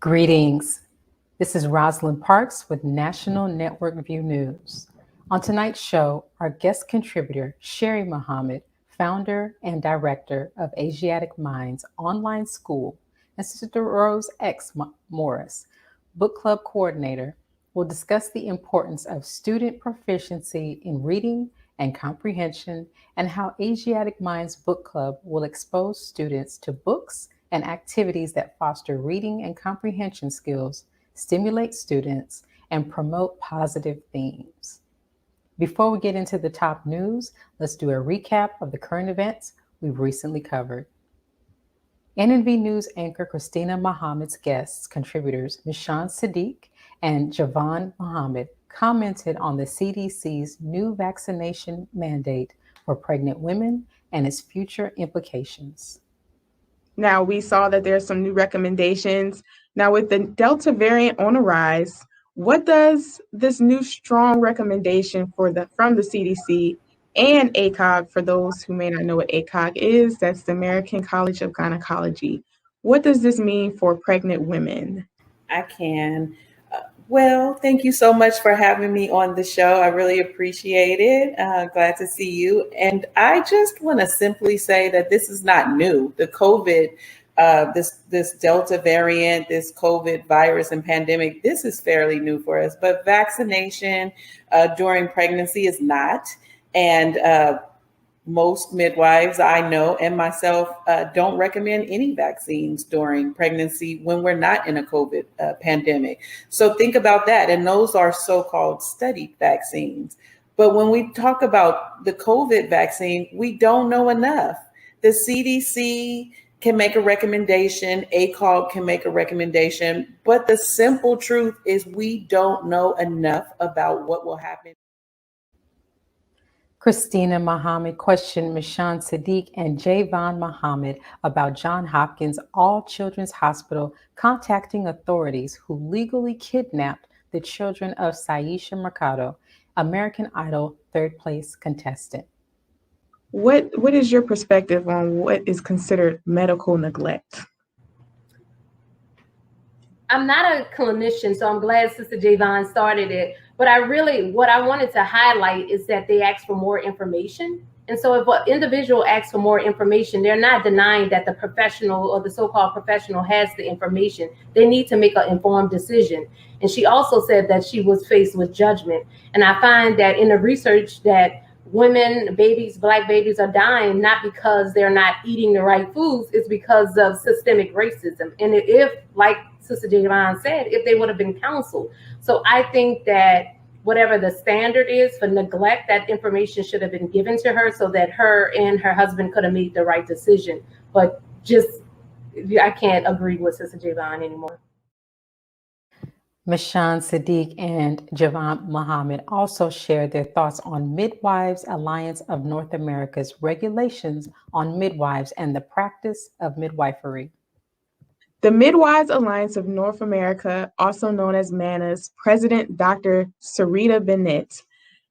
Greetings. This is Rosalind Parks with National Network View News. On tonight's show, our guest contributor, Sherrie Muhammad, founder and director of Asiatic Minds online school, and Sister Rose X. Morris, Bookclub Coordinator, will discuss the importance of student proficiency in reading and comprehension and how Asiatic Minds Bookclub will expose students to books and activities that foster reading and comprehension skills, stimulate students, and promote positive themes. Before we get into the top news, let's do a recap of the current events we've recently covered. NNV News anchor Christina Muhammad's guests, contributors Mishan Sadiq and Javon Muhammad, commented on the CDC's new vaccination mandate for pregnant women and its future implications. Now, we saw that there's some new recommendations. Now, with the Delta variant on the rise, what does this new strong recommendation from the CDC and ACOG, for those who may not know what ACOG is, that's the American College of Gynecology. What does this mean for pregnant women? I can. Well, thank you so much for having me on the show. I really appreciate it. Glad to see you. And I just want to simply say that this is not new. The COVID, this Delta variant, this COVID virus and pandemic, this is fairly new for us. But vaccination during pregnancy is not. And most midwives I know and myself don't recommend any vaccines during pregnancy when we're not in a COVID pandemic. So think about that. And those are so-called studied vaccines. But when we talk about the COVID vaccine, we don't know enough. The CDC can make a recommendation, ACOG can make a recommendation, but the simple truth is we don't know enough about what will happen. Christina Muhammad questioned Mishan Sadiq and Javon Muhammad about Johns Hopkins All Children's Hospital contacting authorities who legally kidnapped the children of Saisha Mercado, American Idol third place contestant. What is your perspective on what is considered medical neglect? I'm not a clinician, so I'm glad Sister Javon started it. But what I wanted to highlight is that they asked for more information. And so if an individual asks for more information, they're not denying that the professional or the so-called professional has the information. They need to make an informed decision. And she also said that she was faced with judgment. And I find that in the research that women, babies, Black babies are dying, not because they're not eating the right foods, it's because of systemic racism. And if, like Sister Javon said, if they would have been counseled. So I think that whatever the standard is for neglect, that information should have been given to her so that her and her husband could have made the right decision. But I can't agree with Sister Javon anymore. Mishan Sadiq and Javon Muhammad also shared their thoughts on Midwives Alliance of North America's regulations on midwives and the practice of midwifery. The Midwives Alliance of North America, also known as MANA's President Dr. Sarita Bennett,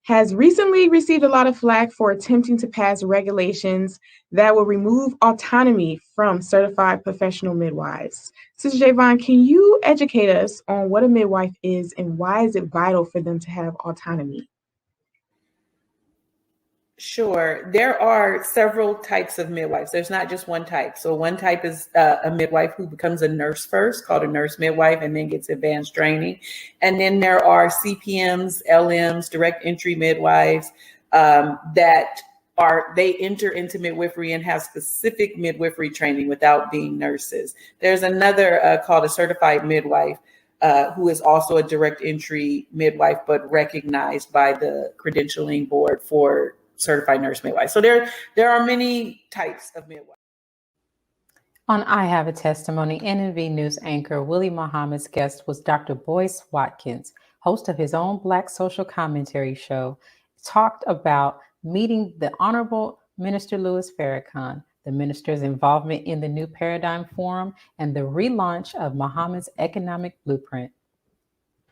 has recently received a lot of flack for attempting to pass regulations that will remove autonomy from certified professional midwives. Sister Javon, can you educate us on what a midwife is and why is it vital for them to have autonomy? Sure. There are several types of midwives. There's not just one type. So one type is a midwife who becomes a nurse first, called a nurse midwife, and then gets advanced training. And then there are CPMs, LMs, direct entry midwives they enter into midwifery and have specific midwifery training without being nurses. There's another called a certified midwife, who is also a direct entry midwife, but recognized by the credentialing board for certified nurse midwife. So there are many types of midwives. On I Have a Testimony, NNV News anchor Willie Muhammad's guest was Dr. Boyce Watkins, host of his own Black social commentary show, talked about meeting the Honorable Minister Louis Farrakhan, the minister's involvement in the New Paradigm Forum, and the relaunch of Muhammad's economic blueprint.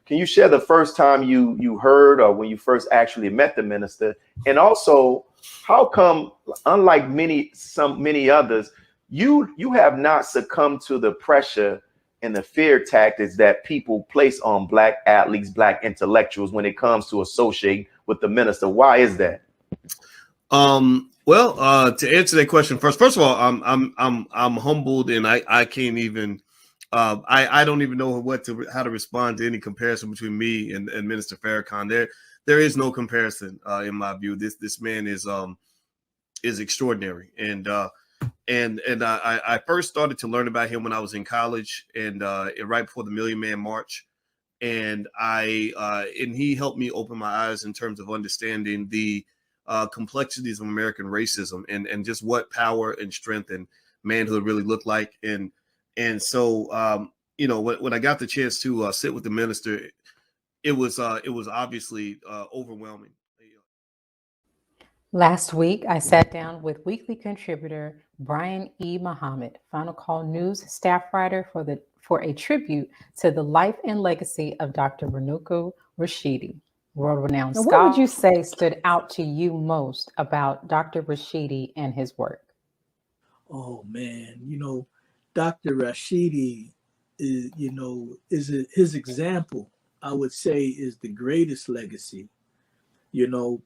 Can you share the first time you heard or when you first actually met the minister? And also, how come, unlike many others, you have not succumbed to the pressure and the fear tactics that people place on Black athletes, Black intellectuals when it comes to associating with the minister? Why is that? Well, to answer that question first of all, I'm humbled, and I can't even I don't even know how to respond to any comparison between me and Minister Farrakhan. There is no comparison in my view. This man is extraordinary, and I first started to learn about him when I was in college, and right before the Million Man March, and he helped me open my eyes in terms of understanding the complexities of American racism and just what power and strength and manhood really look like. And so, when I got the chance to sit with the minister, it was obviously overwhelming. Last week, I sat down with weekly contributor Brian E. Muhammad, Final Call News staff writer for a tribute to the life and legacy of Dr. Renuku Rashidi, world-renowned scholar. What would you say stood out to you most about Dr. Rashidi and his work? Oh man, Dr. Rashidi is, his example, I would say, is the greatest legacy.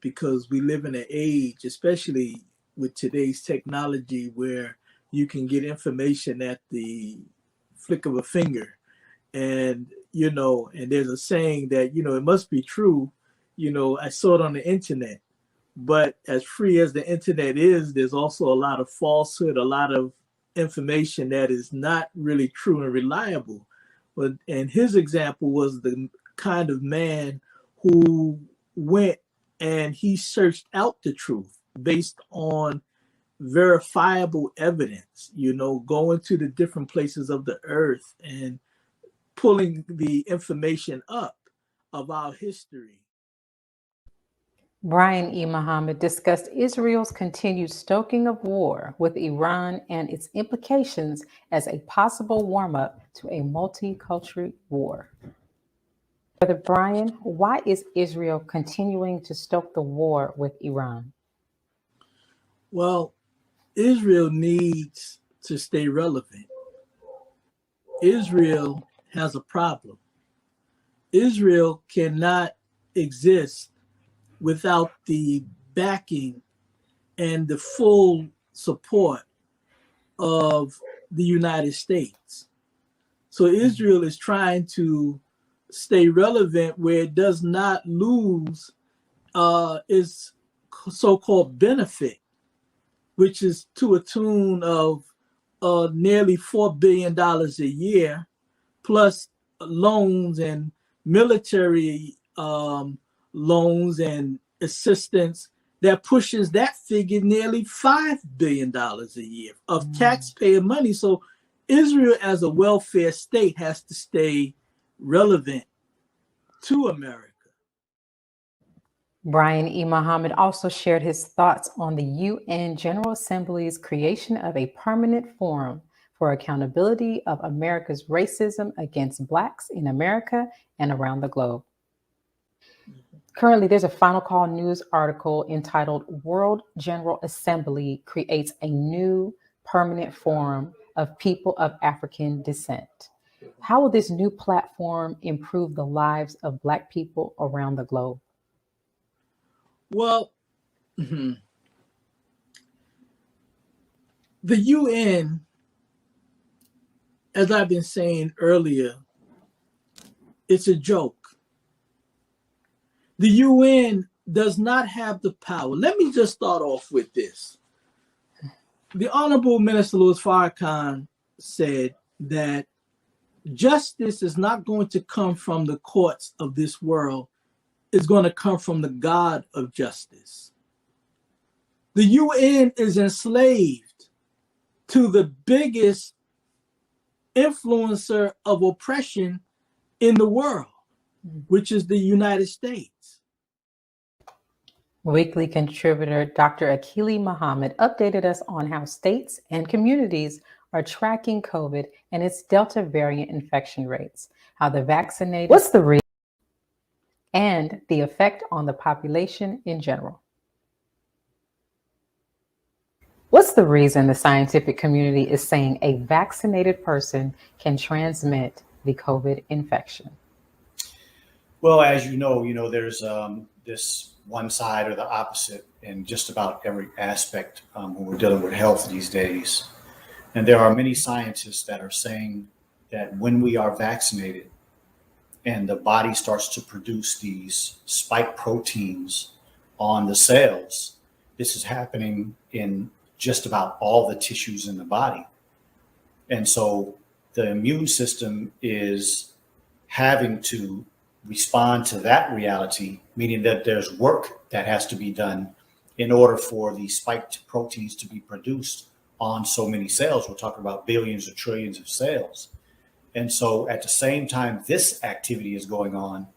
Because we live in an age, especially with today's technology, where you can get information at the flick of a finger. And, and there's a saying that, it must be true. I saw it on the internet, but as free as the internet is, there's also a lot of falsehood, a lot of information that is not really true and reliable. And his example was the kind of man who went and he searched out the truth based on verifiable evidence, going to the different places of the earth and pulling the information up of our history. Brian E. Muhammad discussed Israel's continued stoking of war with Iran and its implications as a possible warm-up to a multicultural war. Brother Brian, why is Israel continuing to stoke the war with Iran? Well, Israel needs to stay relevant. Israel has a problem. Israel cannot exist without the backing and the full support of the United States. So Israel is trying to stay relevant where it does not lose its so-called benefit, which is to a tune of nearly $4 billion a year, plus loans and military loans and assistance that pushes that figure nearly $5 billion a year of taxpayer money. So Israel as a welfare state has to stay relevant to America. Brian E. Muhammad also shared his thoughts on the UN General Assembly's creation of a permanent forum for accountability of America's racism against Blacks in America and around the globe. Currently, there's a Final Call News article entitled World General Assembly Creates a New Permanent Forum of People of African Descent. How will this new platform improve the lives of Black people around the globe? Well, the UN, as I've been saying earlier, it's a joke. The UN does not have the power. Let me just start off with this. The Honorable Minister Louis Farrakhan said that justice is not going to come from the courts of this world. It's going to come from the God of justice. The UN is enslaved to the biggest influencer of oppression in the world, which is the United States. Weekly contributor Dr. Akili Muhammad updated us on how states and communities are tracking COVID and its Delta variant infection rates, how the vaccinated, what's the reason, and the effect on the population in general. What's the reason the scientific community is saying a vaccinated person can transmit the COVID infection? Well, as you know, there's this one side or the opposite in just about every aspect when we're dealing with health these days. And there are many scientists that are saying that when we are vaccinated and the body starts to produce these spike proteins on the cells, this is happening in just about all the tissues in the body. And so the immune system is having to respond to that reality, meaning that there's work that has to be done in order for these spiked proteins to be produced on so many cells. We're talking about billions or trillions of cells. And so at the same time this activity is going on,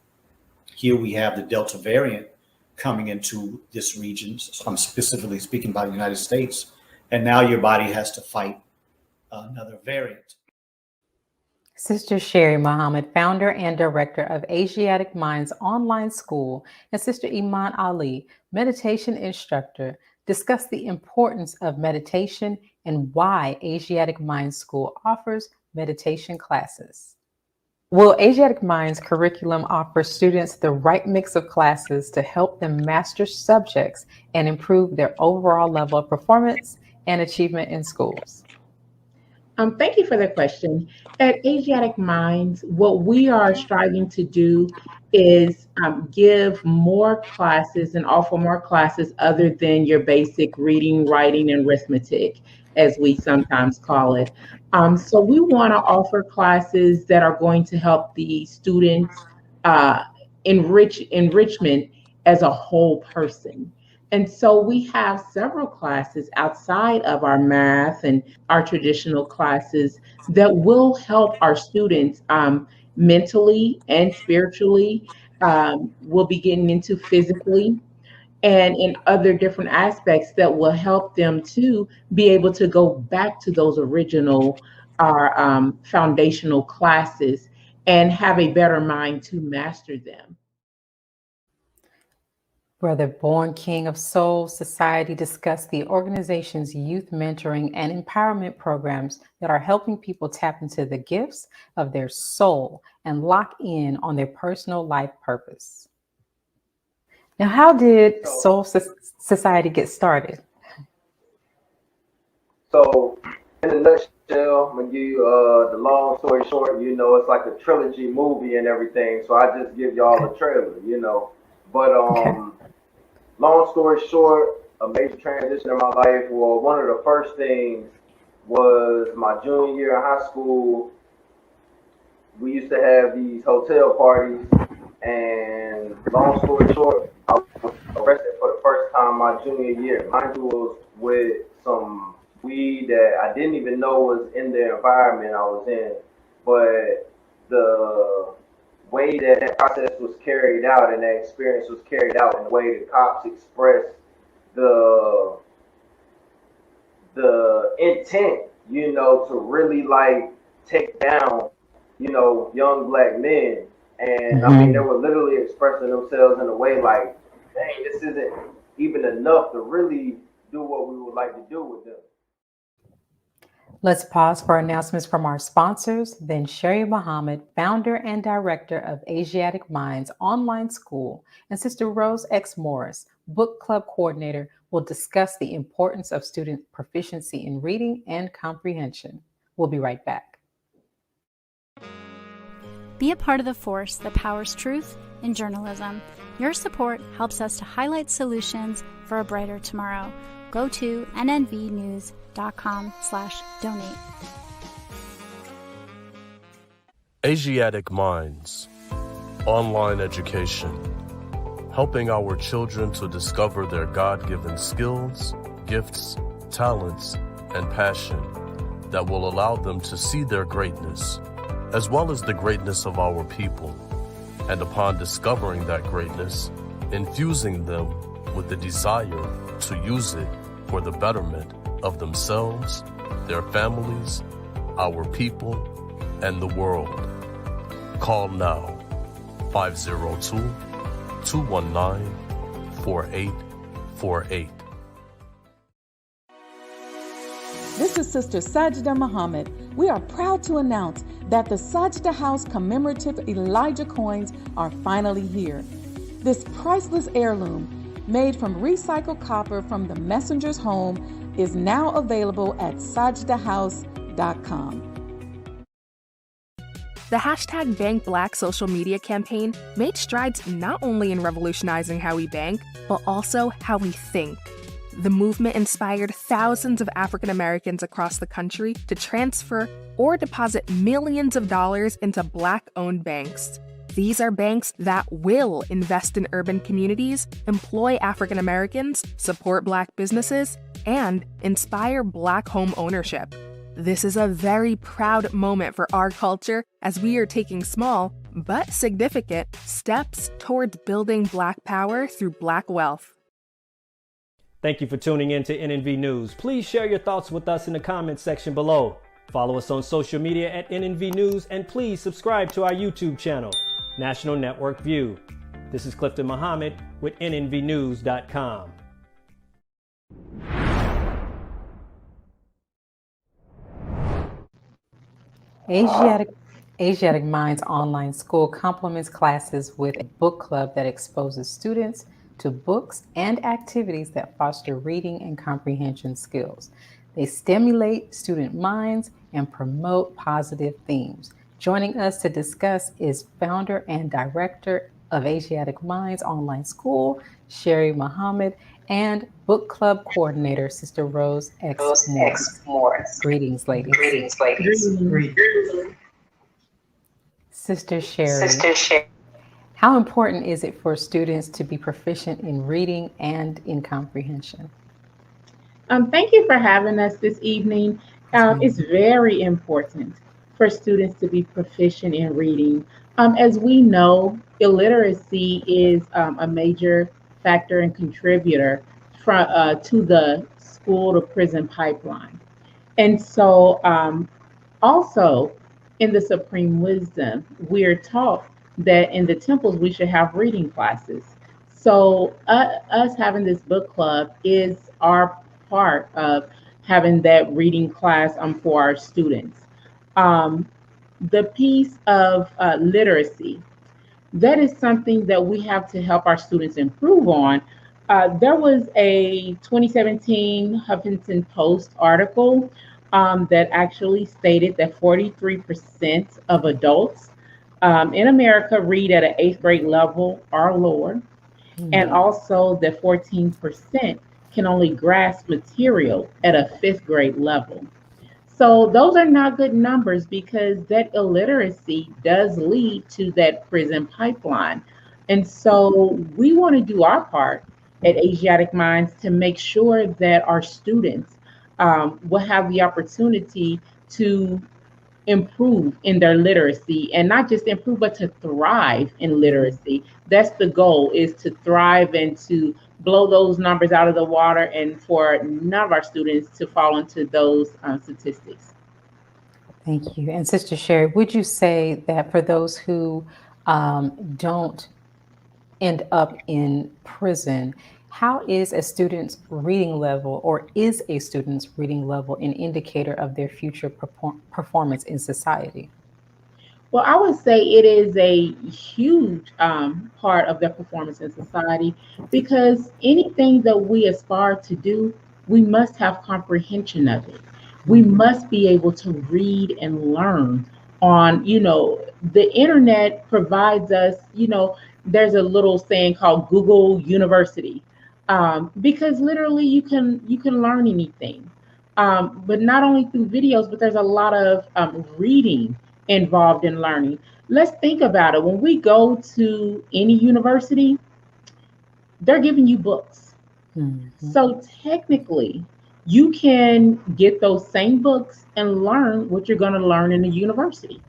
here we have the Delta variant coming into this region. So I'm specifically speaking about the United States. And now your body has to fight another variant. Sister Sherrie Muhammad, founder and director of Asiatic Minds Online School, and Sister Iman Ali, meditation instructor, discuss the importance of meditation and why Asiatic Minds School offers meditation classes. Will Asiatic Minds curriculum offer students the right mix of classes to help them master subjects and improve their overall level of performance and achievement in schools? Thank you for the question. At Asiatic Minds, what we are striving to do is give more classes and offer more classes other than your basic reading, writing, and arithmetic, as we sometimes call it. So we want to offer classes that are going to help the students enrichment as a whole person. And so we have several classes outside of our math and our traditional classes that will help our students mentally and spiritually. We'll be getting into physically and in other different aspects that will help them to be able to go back to those original foundational classes and have a better mind to master them. Brother Born King of Soul Society discussed the organization's youth mentoring and empowerment programs that are helping people tap into the gifts of their soul and lock in on their personal life purpose. Now, how did Soul Society get started? So, in a nutshell, I'm gonna give you the long story short. It's like a trilogy movie and everything. So I just give y'all a trailer, But long story short, a major transition in my life. Well, one of the first things was my junior year in high school. We used to have these hotel parties, and long story short, I was arrested for the first time my junior year. Mind you, was with some weed that I didn't even know was in the environment I was in. But the way that process was carried out and that experience was carried out in the way the cops expressed the intent, to really take down, young black men. And I mean, they were literally expressing themselves in a way like, dang, this isn't even enough to really do what we would like to do with them. Let's pause for announcements from our sponsors. Then Sherrie Muhammad, founder and director of Asiatic Minds Online School, and Sister Rose X. Morris, Bookclub Coordinator, will discuss the importance of student proficiency in reading and comprehension. We'll be right back. Be a part of the force that powers truth in journalism. Your support helps us to highlight solutions for a brighter tomorrow. Go to nnvnews.com/donate. Asiatic Minds, online education, helping our children to discover their God-given skills, gifts, talents, and passion that will allow them to see their greatness, as well as the greatness of our people, and upon discovering that greatness, infusing them with the desire to use it for the betterment of themselves, their families, our people, and the world. Call now, 502-219-4848. This is Sister Sajda Muhammad. We are proud to announce that the Sajda House commemorative Elijah coins are finally here. This priceless heirloom, made from recycled copper from the messenger's home, is now available at sajdahouse.com. The hashtag Bank Black social media campaign made strides not only in revolutionizing how we bank, but also how we think. The movement inspired thousands of African Americans across the country to transfer or deposit millions of dollars into Black-owned banks. These are banks that will invest in urban communities, employ African Americans, support Black businesses, and inspire Black home ownership. This is a very proud moment for our culture as we are taking small, but significant, steps towards building Black power through Black wealth. Thank you for tuning in to NNV News. Please share your thoughts with us in the comments section below. Follow us on social media at NNV News, and please subscribe to our YouTube channel, National Network View. This is Clifton Muhammad with NNVnews.com. Asiatic Minds Online School complements classes with a book club that exposes students to books and activities that foster reading and comprehension skills. They stimulate student minds and promote positive themes. Joining us to discuss is founder and director of Asiatic Minds Online School, Sherrie Muhammad, and Bookclub Coordinator, Sister Rose X. Morris. Greetings, ladies. Sister Sherrie, how important is it for students to be proficient in reading and in comprehension? Thank you for having us this evening. It's very important for students to be proficient in reading. As we know, illiteracy is a major factor and contributor to the school to prison pipeline. And so also in the Supreme Wisdom, we're taught that in the temples we should have reading classes. So us having this book club is our part of having that reading class for our students. The piece of literacy, that is something that we have to help our students improve on. There was a 2017 Huffington Post article that actually stated that 43% of adults in America read at an 8th grade level or lower, and also that 14% can only grasp material at a 5th grade level. So those are not good numbers, because that illiteracy does lead to that prison pipeline. And so we want to do our part at Asiatic Minds to make sure that our students will have the opportunity to improve in their literacy, and not just improve, but to thrive in literacy. That's the goal, is to thrive and to blow those numbers out of the water, and for none of our students to fall into those statistics. Thank you. And Sister Sherrie, would you say that for those who don't end up in prison, how is a student's reading level, or is a student's reading level, an indicator of their future performance in society? Well, I would say it is a huge part of their performance in society, because anything that we aspire to do, we must have comprehension of it. We must be able to read and learn on, the internet provides us, there's a little saying called Google University, because literally you can learn anything, but not only through videos, but there's a lot of reading involved in learning. Let's think about it. When we go to any university, they're giving you books. So technically, you can get those same books and learn what you're going to learn in the university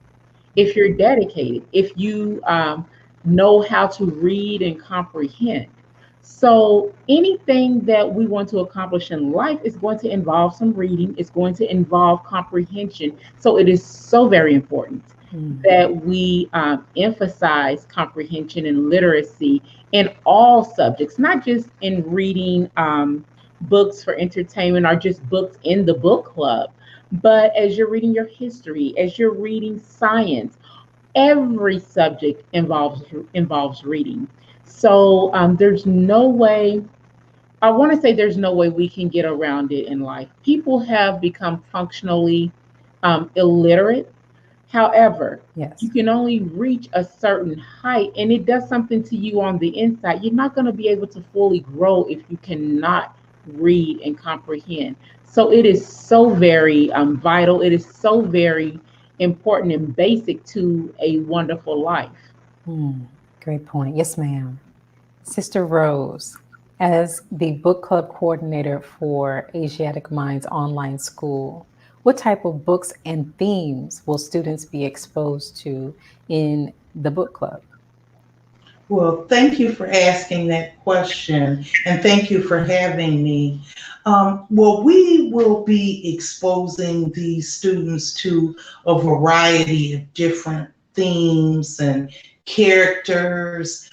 if you're dedicated, if you know how to read and comprehend. So anything that we want to accomplish in life is going to involve some reading. It's going to involve comprehension. So it is so very important that we emphasize comprehension and literacy in all subjects, not just in reading books for entertainment or just books in the book club, but as you're reading your history, as you're reading science, every subject involves reading. So there's no way. I want to say there's no way we can get around it in life. People have become functionally illiterate. However, Yes. you can only reach a certain height and it does something to you on the inside. You're not going to be able to fully grow if you cannot read and comprehend. So it is so very vital. It is so very important and basic to a wonderful life. Great point. Yes, ma'am. Sister Rose, as the book club coordinator for Asiatic Minds Online School, what type of books and themes will students be exposed to in the book club? Well, thank you for asking that question, and thank you for having me. Well, we will be exposing these students to a variety of different themes and characters,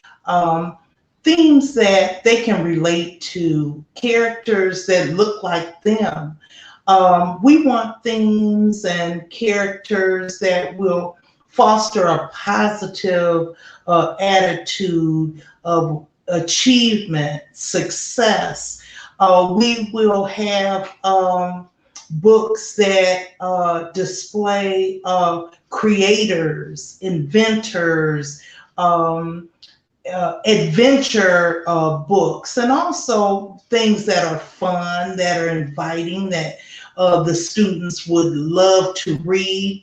themes that they can relate to, characters that look like them. We want themes and characters that will foster a positive attitude of achievement, success. We will have books that display creators, inventors, adventure books, and also things that are fun, that are inviting, that the students would love to read.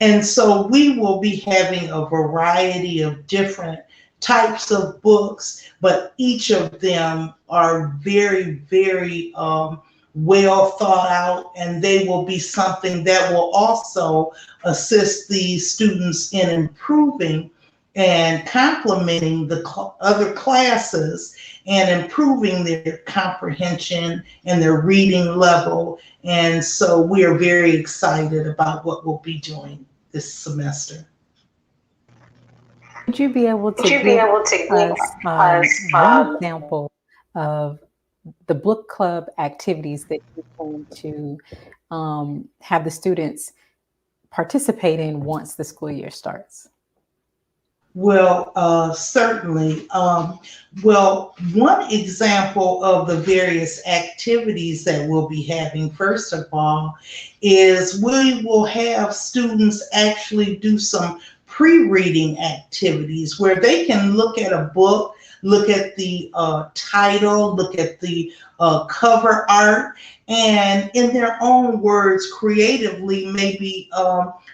And so we will be having a variety of different types of books, but each of them are very, very well thought out, and they will be something that will also assist the students in improving and complementing the other classes and improving their comprehension and their reading level. And so we are very excited about what we'll be doing this semester. Would you be able to give us one example of the book club activities that you're going to have the students participate in once the school year starts? Well, certainly. Well, one example of the various activities that we'll be having, first of all, is we will have students actually do some pre-reading activities where they can look at a book, look at the title, look at the cover art, and in their own words, creatively, maybe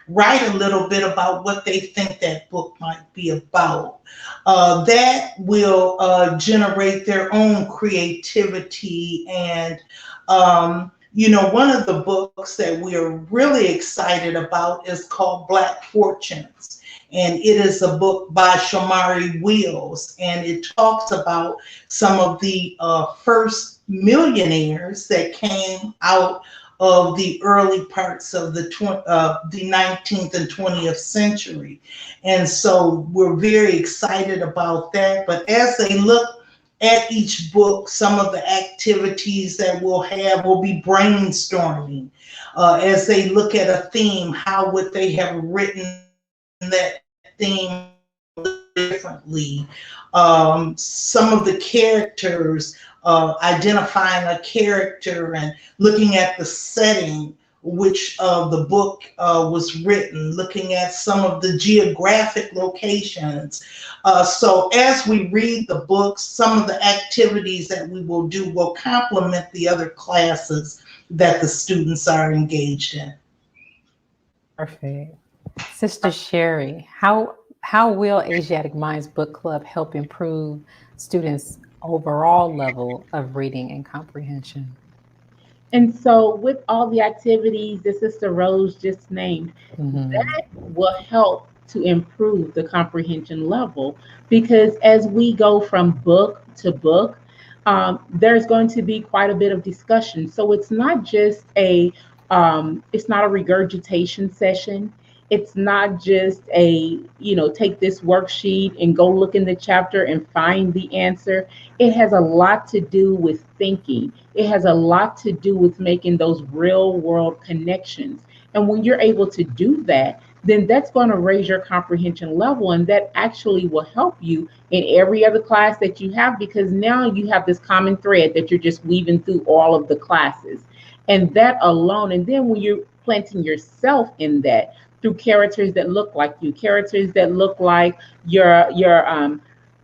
write a little bit about what they think that book might be about. That will generate their own creativity. And, you know, one of the books that we are really excited about is called Black Fortunes. And it is a book by Shamari Wheels, and it talks about some of the first millionaires that came out of the early parts of the 19th and 20th century. And so we're very excited about that. But as they look at each book, some of the activities that we'll have will be brainstorming. As they look at a theme, how would they have written that theme differently? Some of the characters, identifying a character and looking at the setting which the book was written, looking at some of the geographic locations. So as we read the books, some of the activities that we will do will complement the other classes that the students are engaged in. Perfect. Sister Sherrie, how will Asiatic Minds Book Club help improve students' overall level of reading and comprehension? And so with all the activities that Sister Rose just named, that will help to improve the comprehension level, because as we go from book to book, there's going to be quite a bit of discussion. So it's not just it's not a regurgitation session. It's not just a, take this worksheet and go look in the chapter and find the answer. It has a lot to do with thinking. It has a lot to do with making those real world connections. And when you're able to do that, then that's going to raise your comprehension level. And that actually will help you in every other class that you have, because now you have this common thread that you're just weaving through all of the classes. And that alone, and then when you're planting yourself in that through characters that look like you, characters that look like your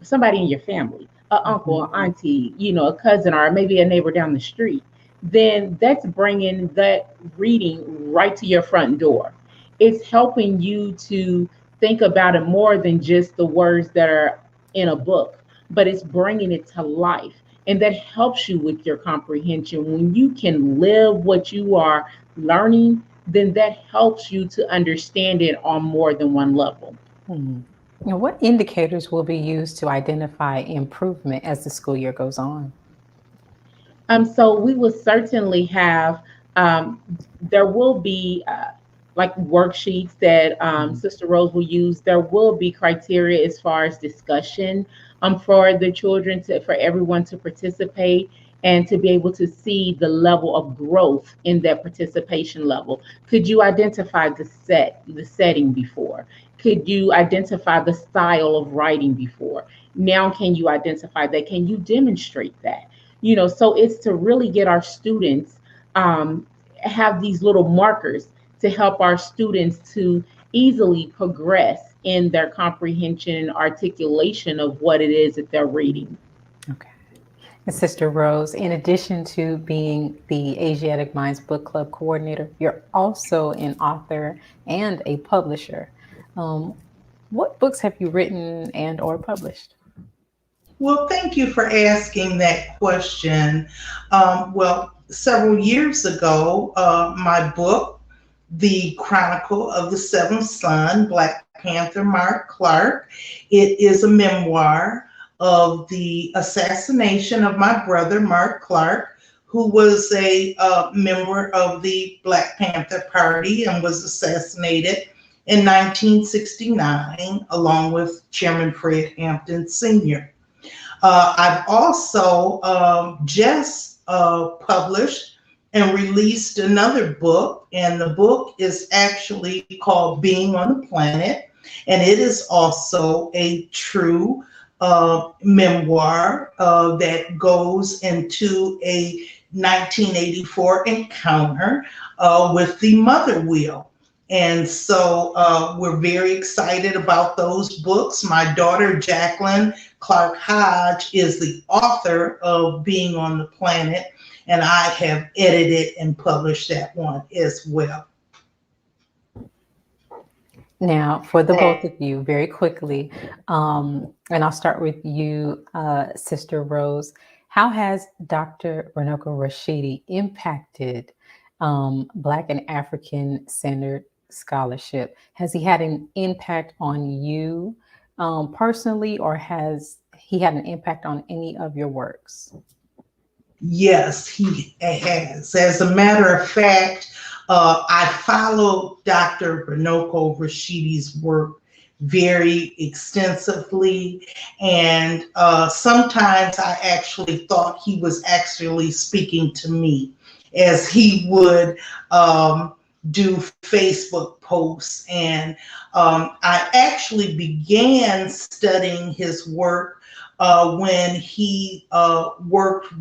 somebody in your family, an uncle, an auntie, a cousin, or maybe a neighbor down the street, then that's bringing that reading right to your front door. It's helping you to think about it more than just the words that are in a book, but it's bringing it to life. And that helps you with your comprehension. When you can live what you are learning, then that helps you to understand it on more than one level. Now, what indicators will be used to identify improvement as the school year goes on? So we will certainly have, there will be like worksheets that Sister Rose will use. There will be criteria as far as discussion for the children, for everyone to participate and to be able to see the level of growth in that participation level. Could you identify the setting before? Could you identify the style of writing before? Now, can you identify that? Can you demonstrate that? So it's to really get our students have these little markers to help our students to easily progress in their comprehension and articulation of what it is that they're reading. Okay. And Sister Rose, in addition to being the Asiatic Minds Bookclub Coordinator, you're also an author and a publisher. What books have you written and or published? Well, thank you for asking that question. Well, several years ago, my book, The Chronicle of the Seventh Son, Black Panther Mark Clark, it is a memoir of the assassination of my brother, Mark Clark, who was a member of the Black Panther Party and was assassinated in 1969, along with Chairman Fred Hampton Sr. I've also just published and released another book, and the book is actually called Being on the Planet, and it is also a true memoir that goes into a 1984 encounter with the mother wheel. And so we're very excited about those books. My daughter, Jacqueline Clark Hodge, is the author of Being on the Planet, and I have edited and published that one as well. Now, for the both of you, very quickly, and I'll start with you, Sister Rose. How has Dr. Runoko Rashidi impacted Black and African-centered scholarship? Has he had an impact on you personally, or has he had an impact on any of your works? Yes, he has. As a matter of fact, I followed Dr. Runoko Rashidi's work very extensively, and sometimes I actually thought he was actually speaking to me, as he would do Facebook posts. And I actually began studying his work when he worked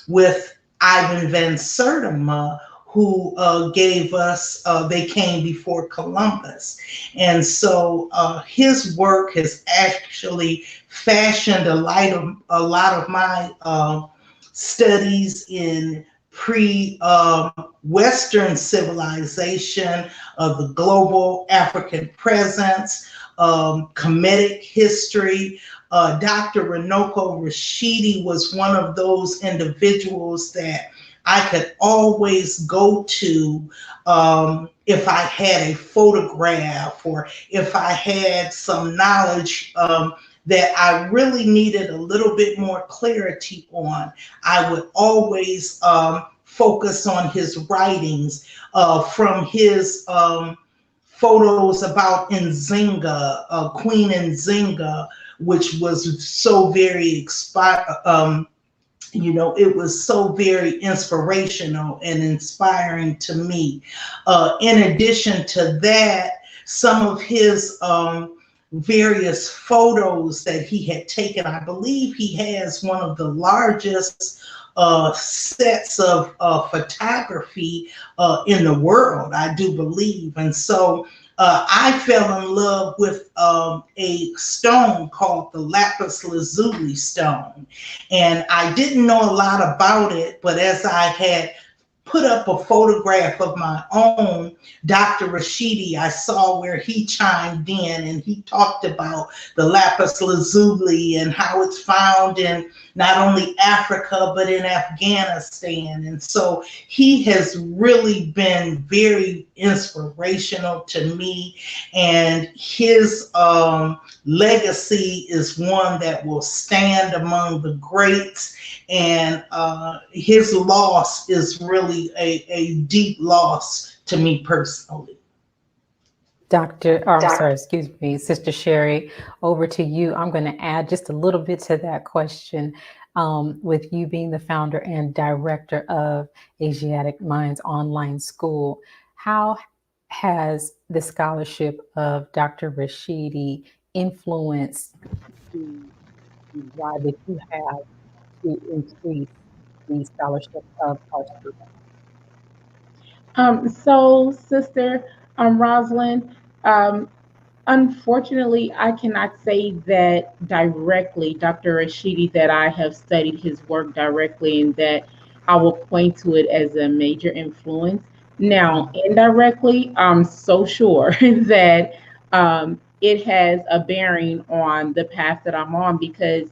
with Ivan Van Sertima, who gave us They Came Before Columbus. And so his work has actually fashioned a lot of my studies in pre-Western civilization, of the global African presence, Kemetic history. Dr. Runoko Rashidi was one of those individuals that I could always go to if I had a photograph or if I had some knowledge that I really needed a little bit more clarity on. I would always focus on his writings from his photos about Nzinga, Queen Nzinga, which was so very it was so very inspirational and inspiring to me. In addition to that, some of his various photos that he had taken, I believe he has one of the largest sets of photography in the world, I do believe. And so I fell in love with a stone called the lapis lazuli stone. And I didn't know a lot about it, but as I had put up a photograph of my own, Dr. Rashidi, I saw where he chimed in and he talked about the lapis lazuli and how it's found in not only Africa, but in Afghanistan. And so he has really been very inspirational to me, and his legacy is one that will stand among the greats. And his loss is really a deep loss to me personally. Sister Sherrie, over to you. I'm going to add just a little bit to that question. With you being the founder and director of Asiatic Minds Online School, how has the scholarship of Dr. Rashidi influenced the drive that you have to increase the scholarship of our students? So, Sister Rosalind, unfortunately, I cannot say that directly, Dr. Rashidi, that I have studied his work directly and that I will point to it as a major influence. Now, indirectly, I'm so sure that it has a bearing on the path that I'm on, because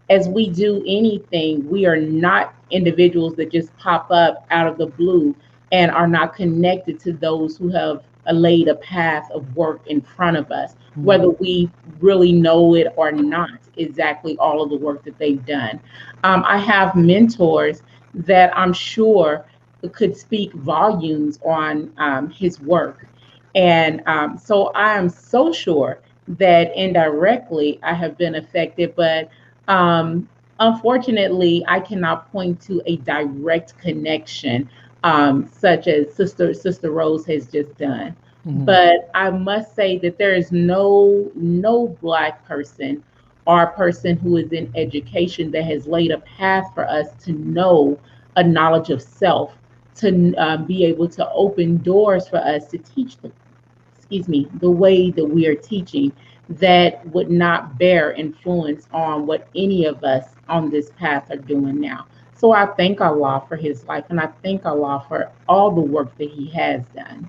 as we do anything, we are not individuals that just pop up out of the blue and are not connected to those who have laid a path of work in front of us, whether we really know it or not, exactly all of the work that they've done. I have mentors that I'm sure could speak volumes on his work. And so I am so sure that indirectly I have been affected, but unfortunately, I cannot point to a direct connection such as Sister Rose has just done. But I must say that there is no Black person or person who is in education that has laid a path for us to know a knowledge of self, to be able to open doors for us to teach the way that we are teaching, that would not bear influence on what any of us on this path are doing now. So I thank Allah for his life, and I thank Allah for all the work that he has done.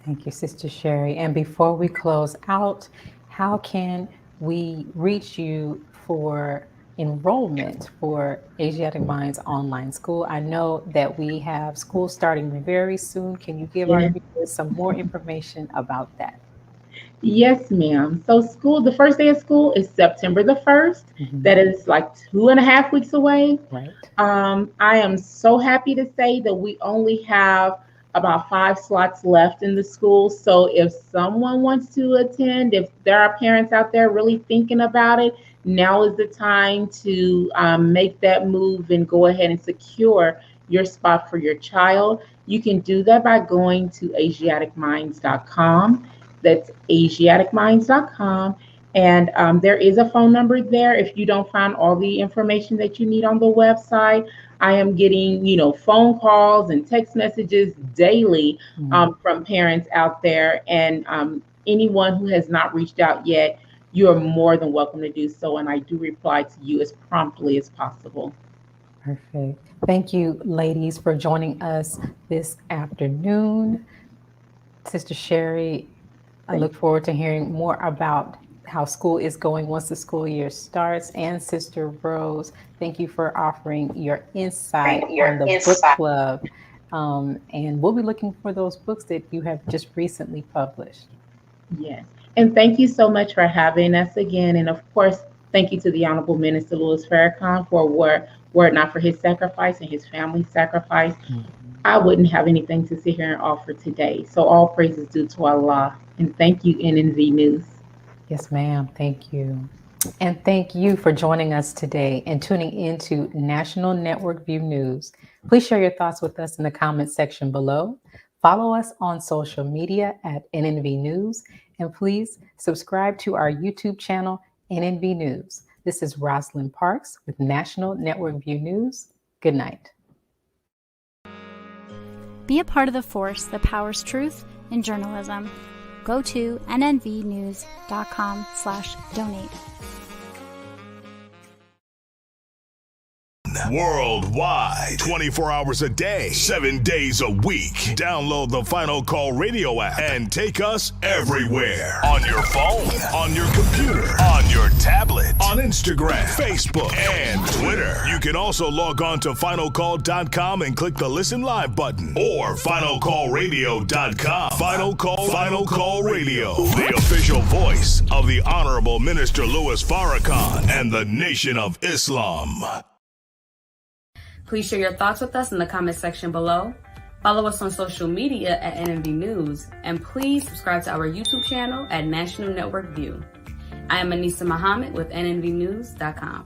Thank you, Sister Sherrie. And before we close out, how can we reach you for enrollment for Asiatic Minds Online School? I know that we have school starting very soon. Can you give our viewers some more information about that? Yes, ma'am. So the first day of school is September the 1st. That is like 2.5 weeks away. Right. I am so happy to say that we only have about 5 slots left in the school. So if someone wants to attend, if there are parents out there really thinking about it, now is the time to make that move and go ahead and secure your spot for your child. You can do that by going to AsiaticMinds.com. That's AsiaticMinds.com. And there is a phone number there if you don't find all the information that you need on the website. I am getting, phone calls and text messages daily from parents out there. And anyone who has not reached out yet, you are more than welcome to do so. And I do reply to you as promptly as possible. Perfect. Thank you, ladies, for joining us this afternoon. Sister Sherrie, I look forward to hearing more about how school is going once the school year starts. And Sister Rose, thank you for offering your insight on the book club. And we'll be looking for those books that you have just recently published. Yes. And thank you so much for having us again. And of course, thank you to the Honorable Minister Louis Farrakhan for Were it not for his sacrifice and his family's sacrifice, I wouldn't have anything to sit here and offer today. So all praise is due to Allah. And thank you, NNV News. Yes, ma'am. Thank you. And thank you for joining us today and tuning into National Network View News. Please share your thoughts with us in the comments section below. Follow us on social media at NNV News. And please subscribe to our YouTube channel, NNV News. This is Rosalind Parks with National Network View News. Good night. Be a part of the force that powers truth in journalism. Go to nnvnews.com/donate. Worldwide, 24 hours a day, 7 days a week. Download the Final Call Radio app and take us everywhere. On your phone, on your computer, on your tablet, on Instagram, Facebook, and Twitter. You can also log on to finalcall.com and click the Listen Live button or finalcallradio.com. Final Call Radio, the official voice of the Honorable Minister Louis Farrakhan and the Nation of Islam. Please share your thoughts with us in the comment section below. Follow us on social media at NNV News, and please subscribe to our YouTube channel at National Network View. I am Anissa Muhammad with nnvnews.com.